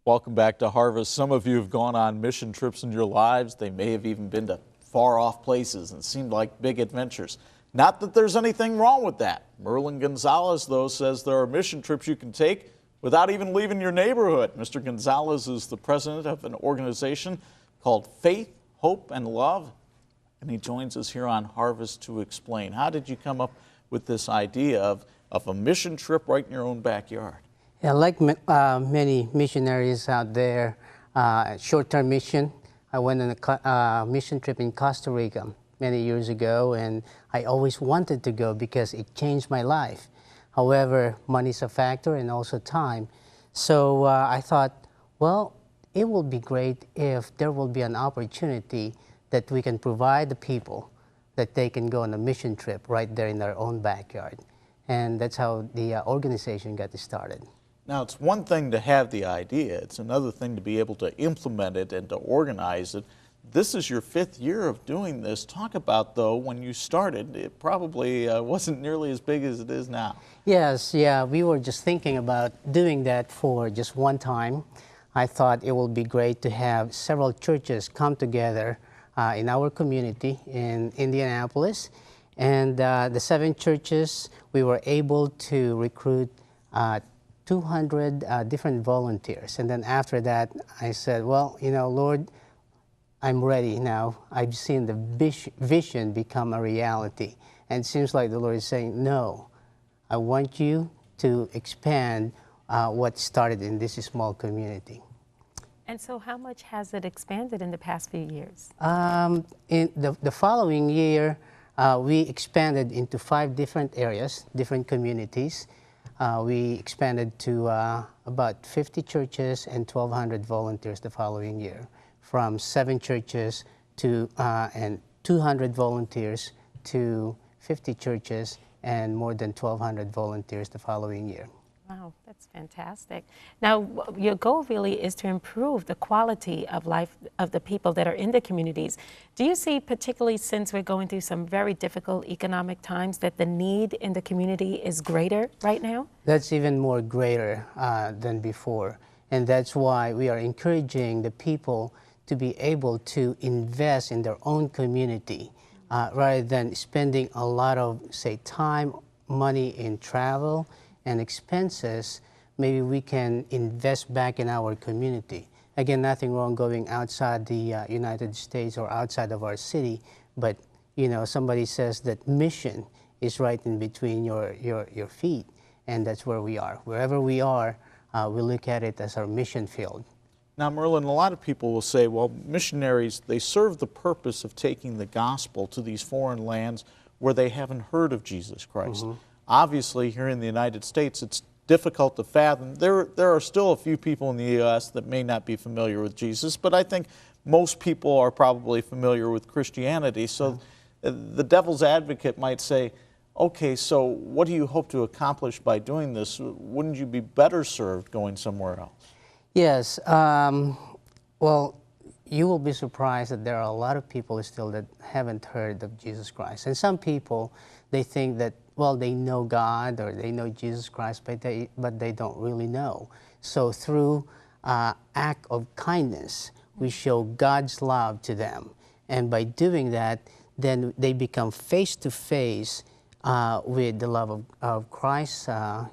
Welcome back to Harvest. Some of you have gone on mission trips in your lives. They may have even been to far off places and seemed like big adventures. Not that there's anything wrong with that. Merlin Gonzalez, though, says there are mission trips you can take without even leaving your neighborhood. Mr. Gonzalez is the president of an organization called Faith, Hope, and Love, and he joins us here on Harvest to explain. How did you come up with this idea of a mission trip right in your own backyard? Yeah, like many missionaries out there, short-term mission. I went on a mission trip in Costa Rica many years ago, and I always wanted to go because it changed my life. However, money is a factor and also time. So I thought, well, it will be great if there will be an opportunity that we can provide the people that they can go on a mission trip right there in their own backyard. And that's how the organization got started. Now, it's one thing to have the idea. It's another thing to be able to implement it and to organize it. This is your 5th year of doing this. Talk about, though, when you started, it probably wasn't nearly as big as it is now. Yes, yeah, we were just thinking about doing that for just one time. I thought it would be great to have several churches come together in our community in Indianapolis. And the 7 churches, we were able to recruit 200 different volunteers. And then after that, I said, well, you know, Lord, I'm ready now. I've seen the vision become a reality. And it seems like the Lord is saying, no, I want you to expand what started in this small community. And so how much has it expanded in the past few years? In the following year, we expanded into 5 different areas, different communities. We expanded to about 50 churches and 1,200 volunteers the following year, from 7 churches to and 200 volunteers to 50 churches and more than 1,200 volunteers the following year. Wow, that's fantastic. Now, your goal really is to improve the quality of life of the people that are in the communities. Do you see, particularly since we're going through some very difficult economic times, that the need in the community is greater right now? That's even more greater than before. And that's why we are encouraging the people to be able to invest in their own community rather than spending a lot of, say, time, money in travel and expenses. Maybe we can invest back in our community. Again, nothing wrong going outside the United States or outside of our city, but you know, somebody says that mission is right in between your feet, and that's where we are. Wherever we are, we look at it as our mission field. Now, Merlin, a lot of people will say, well, missionaries, they serve the purpose of taking the gospel to these foreign lands where they haven't heard of Jesus Christ. Mm-hmm. Obviously, here in the United States, it's difficult to fathom. There are still a few people in the U.S. that may not be familiar with Jesus, but I think most people are probably familiar with Christianity. So the devil's advocate might say, okay, so what do you hope to accomplish by doing this? Wouldn't you be better served going somewhere else? Yes. Well, you will be surprised that there are a lot of people still that haven't heard of Jesus Christ. And some people, they think that, well, they know God or they know Jesus Christ, but they don't really know. So through act of kindness, we show God's love to them. And by doing that, then they become face-to-face with the love of Christ,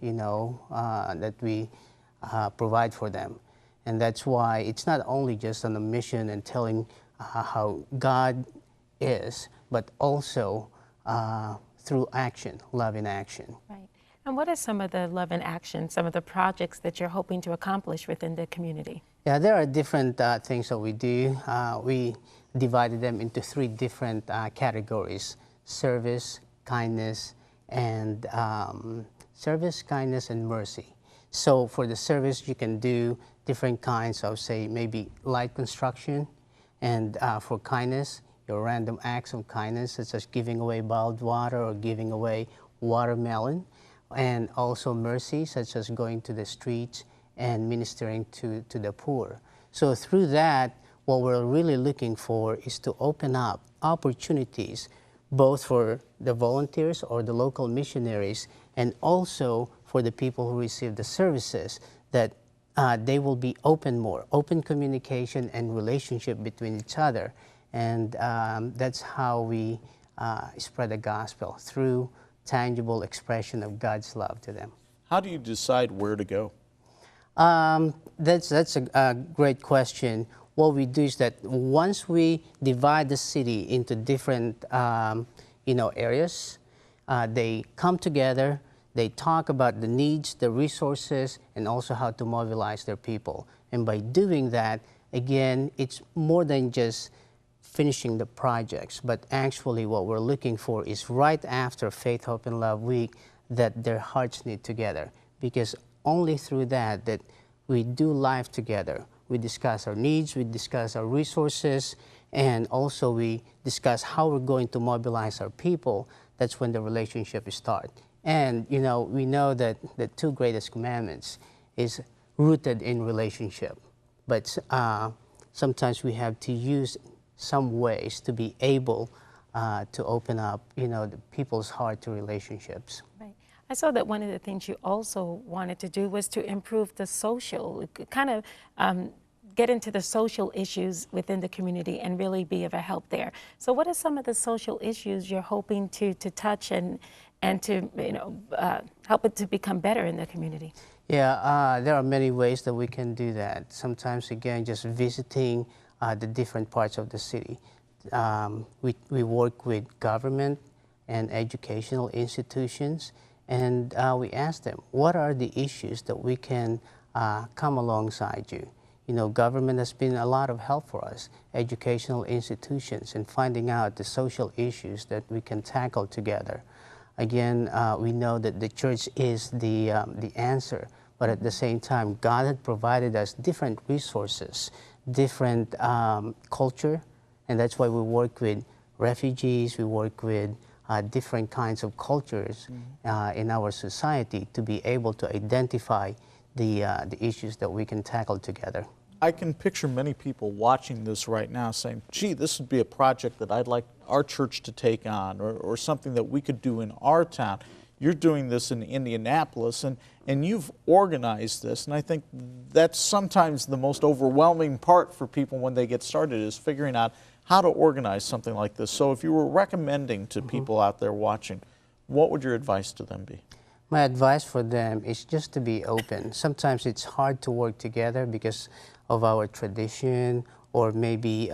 you know, that we provide for them. And that's why it's not only just on a mission and telling how God is, but also through action, love in action. Right. And what are some of the love in action, some of the projects that you're hoping to accomplish within the community? Yeah, there are different things that we do. We divided them into 3 different categories: service, kindness, and mercy. So for the service, you can do different kinds of, say, maybe light construction, and for kindness, your random acts of kindness, such as giving away bottled water or giving away watermelon, and also mercy, such as going to the streets and ministering to the poor. So through that, what we're really looking for is to open up opportunities both for the volunteers or the local missionaries and also for the people who receive the services, that they will be open more, open communication and relationship between each other. And that's how we spread the gospel, through tangible expression of God's love to them. How do you decide where to go? That's a great question. What we do is that once we divide the city into different areas, they come together, they talk about the needs, the resources, and also how to mobilize their people. And by doing that, again, it's more than just finishing the projects, but actually what we're looking for is right after Faith, Hope, and Love Week that their hearts knit together, because only through that we do life together. We discuss our needs, we discuss our resources, and also we discuss how we're going to mobilize our people. That's when the relationship starts. And we know that the two greatest commandments is rooted in relationship, but sometimes we have to use some ways to be able to open up, the people's heart to relationships. Right. I saw that one of the things you also wanted to do was to improve the social, kind of get into the social issues within the community and really be of a help there. So what are some of the social issues you're hoping to touch and to help it to become better in the community? Yeah, there are many ways that we can do that. Sometimes, again, just visiting the different parts of the city. We work with government and educational institutions, and we ask them, what are the issues that we can come alongside you? Government has been a lot of help for us, educational institutions, in finding out the social issues that we can tackle together. Again, we know that the church is the answer, but at the same time, God had provided us different resources, different culture, and that's why we work with refugees, we work with different kinds of cultures in our society to be able to identify the issues that we can tackle together. I can picture many people watching this right now saying, gee, this would be a project that I'd like our church to take on, or something that we could do in our town. You're doing this in Indianapolis, and you've organized this, and I think that's sometimes the most overwhelming part for people when they get started, is figuring out how to organize something like this. So if you were recommending to people out there watching, what would your advice to them be? My advice for them is just to be open. Sometimes it's hard to work together because of our tradition, or maybe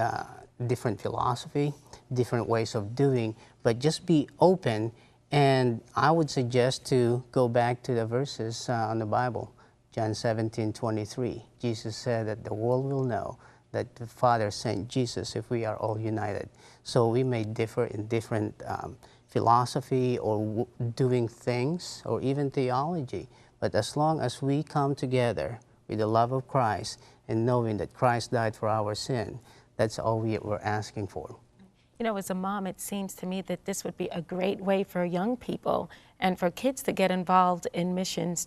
different philosophy, different ways of doing, but just be open. And I would suggest to go back to the verses on the Bible, John 17:23. Jesus said that the world will know that the Father sent Jesus if we are all united. So we may differ in different philosophy or doing things or even theology, but as long as we come together with the love of Christ and knowing that Christ died for our sin, that's all we're asking for. As a mom, it seems to me that this would be a great way for young people and for kids to get involved in missions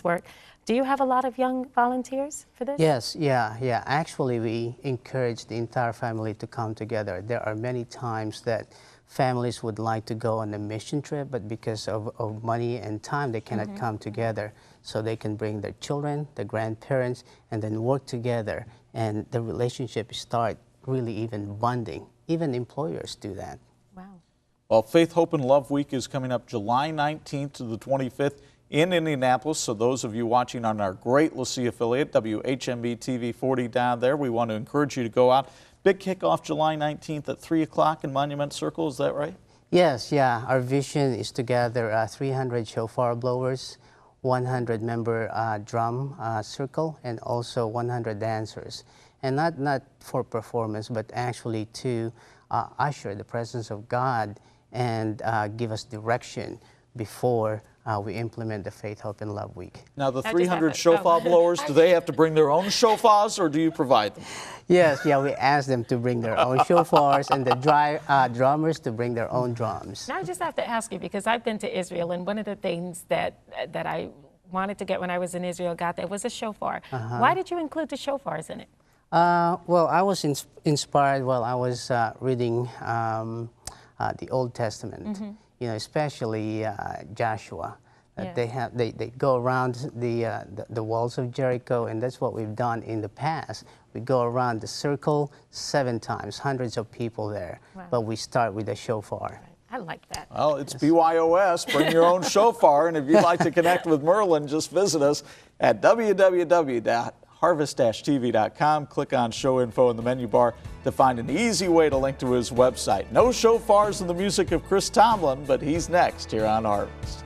work. Do you have a lot of young volunteers for this? Yes, yeah. Actually, we encourage the entire family to come together. There are many times that families would like to go on a mission trip, but because of money and time, they cannot come together. So they can bring their children, their grandparents, and then work together, and the relationship start really even bonding. Even employers do that. Wow. Well, Faith, Hope, and Love Week is coming up July 19th to the 25th in Indianapolis. So those of you watching on our great LaCie affiliate, WHMB TV 40 down there, we want to encourage you to go out. Big kickoff July 19th at 3 o'clock in Monument Circle, is that right? Yes, yeah. Our vision is to gather 300 shofar blowers, 100 member drum circle, and also 100 dancers. And not for performance, but actually to usher the presence of God and give us direction before we implement the Faith, Hope, and Love Week. Now, the 300 shofar blowers, do they have to bring their own shofars, or do you provide them? Yes, yeah, we ask them to bring their own shofars, and the drummers to bring their own drums. Now, I just have to ask you, because I've been to Israel, and one of the things that I wanted to get when I was in Israel, got there, was a shofar. Why did you include the shofars in it? Well, I was inspired while I was reading the Old Testament, especially Joshua. Yeah. They go around the walls of Jericho, and that's what we've done in the past. We go around the circle 7 times, hundreds of people there. Wow. But we start with a shofar. I like that. Well, it's BYOS. Bring your own shofar. And if you'd like to connect with Merlin, just visit us at www.harvest-tv.com. Click on Show Info in the menu bar to find an easy way to link to his website. No shofars in the music of Chris Tomlin, but he's next here on Harvest.